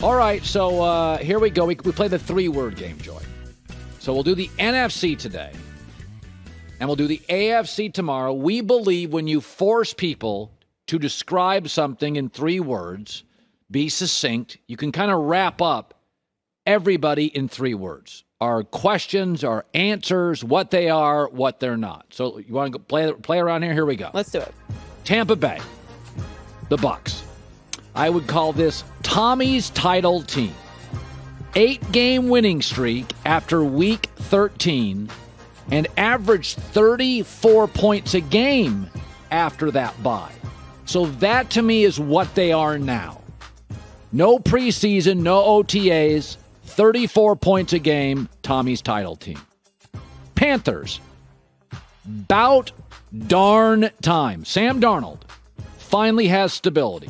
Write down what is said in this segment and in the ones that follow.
All right, so here we go. We play the three-word game, Joy. So we'll do the NFC today, and we'll do the AFC tomorrow. We believe when you force people to describe something in 3 words, be succinct, you can kind of wrap up everybody in 3 words. Our questions, our answers, what they are, what they're not. So you want to play around here? Here we go. Let's do it. Tampa Bay, the Bucks. I would call this Tommy's title team. 8-game winning streak after week 13 and averaged 34 points a game after that bye. So that to me is what they are now. No preseason, no OTAs, 34 points a game, Tommy's title team. Panthers, about darn time. Sam Darnold finally has stability.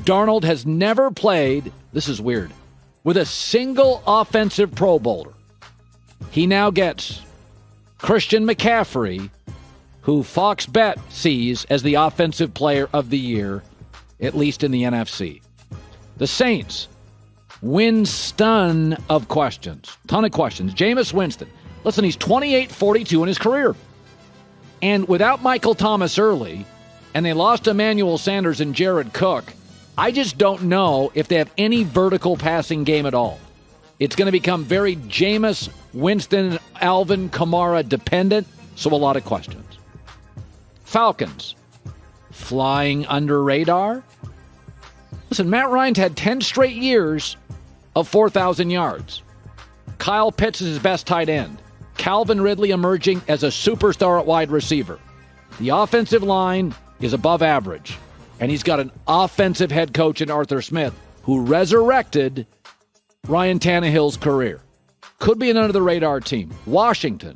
Darnold has never played, this is weird, with a single offensive Pro Bowler. He now gets Christian McCaffrey, who Fox Bet sees as the offensive player of the year, at least in the NFC. The Saints, Winston of questions. Ton of questions. Jameis Winston. Listen, he's 28-42 in his career. And without Michael Thomas early, and they lost Emmanuel Sanders and Jared Cook, I just don't know if they have any vertical passing game at all. It's going to become very Jameis Winston, Alvin Kamara dependent, so a lot of questions. Falcons, flying under radar. Listen, Matt Ryan's had 10 straight years of 4,000 yards. Kyle Pitts is his best tight end. Calvin Ridley emerging as a superstar at wide receiver. The offensive line is above average. And he's got an offensive head coach in Arthur Smith who resurrected Ryan Tannehill's career. Could be an under-the-radar team. Washington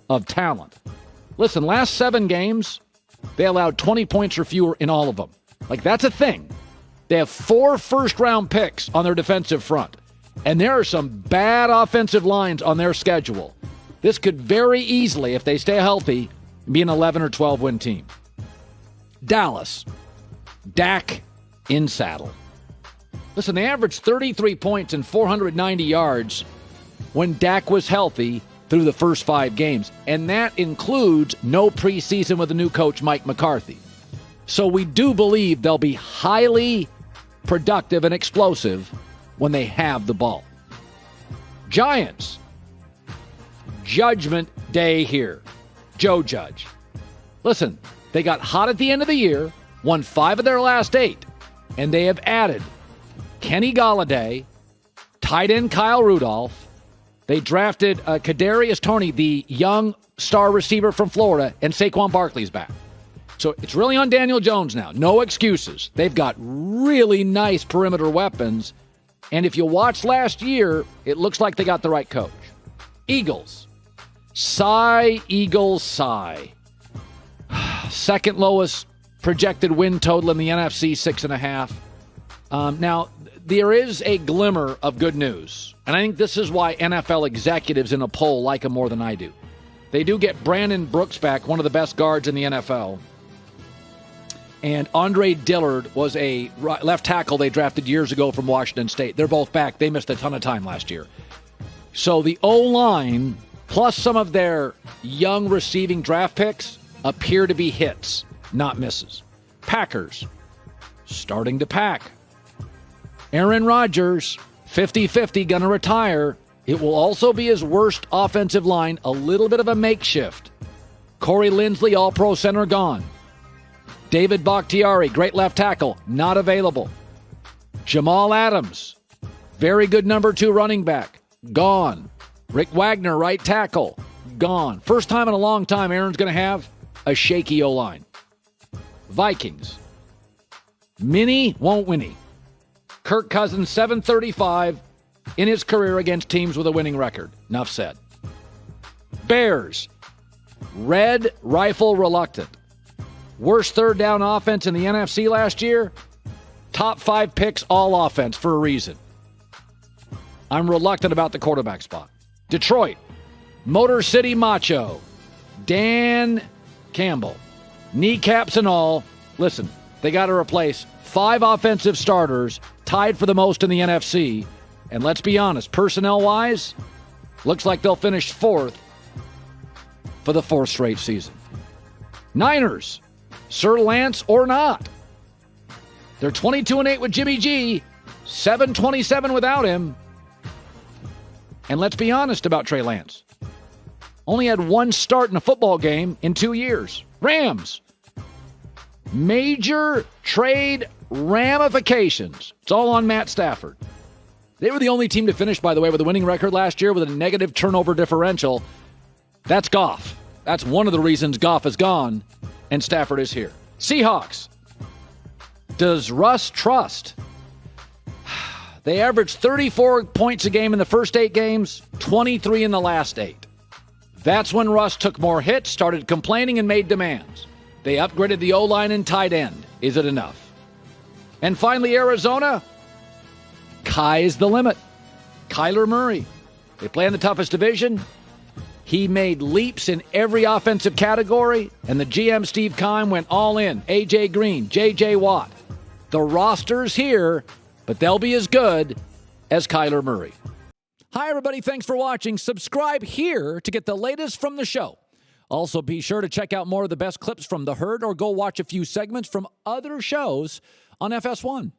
of talent. Listen, last 7 games, they allowed 20 points or fewer in all of them. Like, that's a thing. They have 4 first-round picks on their defensive front. And there are some bad offensive lines on their schedule. This could very easily, if they stay healthy, be an 11 or 12-win team. Dallas, Dak in saddle. Listen, they averaged 33 points and 490 yards when Dak was healthy through the first 5 games. And that includes no preseason with the new coach, Mike McCarthy. So we do believe they'll be highly productive and explosive when they have the ball. Giants, Judgment Day here. Joe Judge. Listen, they got hot at the end of the year, won 5 of their last 8, and they have added Kenny Golladay, tight end Kyle Rudolph. They drafted Kadarius Toney, the young star receiver from Florida, and Saquon Barkley's back. So it's really on Daniel Jones now. No excuses. They've got really nice perimeter weapons, and if you watched last year, it looks like they got the right coach. Eagles. Eagles sigh. Second lowest projected win total in the NFC, 6.5. Now, there is a glimmer of good news, and I think this is why NFL executives in a poll like him more than I do. They do get Brandon Brooks back, one of the best guards in the NFL, and Andre Dillard was a left tackle they drafted years ago from Washington State. They're both back. They missed a ton of time last year. So the O-line, plus some of their young receiving draft picks, appear to be hits, not misses. Packers, starting to pack. Aaron Rodgers, 50-50, going to retire. It will also be his worst offensive line, a little bit of a makeshift. Corey Linsley, all-pro center, gone. David Bakhtiari, great left tackle, not available. Jamal Adams, very good number 2 running back, gone. Rick Wagner, right tackle, gone. First time in a long time Aaron's going to have a shaky O-line. Vikings. Mini won't winny. Kirk Cousins, 735 in his career against teams with a winning record. Enough said. Bears. Red rifle reluctant. Worst third down offense in the NFC last year. Top 5 picks all offense for a reason. I'm reluctant about the quarterback spot. Detroit. Motor City Macho. Dan Campbell. Kneecaps and all. Listen, They got to replace 5 offensive starters, tied for the most in the NFC. And let's be honest, personnel-wise, looks like they'll finish 4th for the 4th straight season. Niners, Sir Lance or not. They're 22-8 with Jimmy G, 7-27 without him. And let's be honest about Trey Lance. Only had 1 start in a football game in 2 years. Rams. Major trade ramifications. It's all on Matt Stafford. They were the only team to finish, by the way, with a winning record last year with a negative turnover differential. That's Goff. That's one of the reasons Goff is gone and Stafford is here. Seahawks. Does Russ trust? They averaged 34 points a game in the first 8 games, 23 in the last 8. That's when Russ took more hits, started complaining, and made demands. They upgraded the O-line and tight end. Is it enough? And finally, Arizona. Sky's the limit. Kyler Murray. They play in the toughest division. He made leaps in every offensive category, and the GM Steve Keim went all in. A.J. Green, J.J. Watt. The roster's here, but they'll be as good as Kyler Murray. Hi, everybody. Thanks for watching. Subscribe here to get the latest from the show. Also, be sure to check out more of the best clips from The Herd or go watch a few segments from other shows on FS1.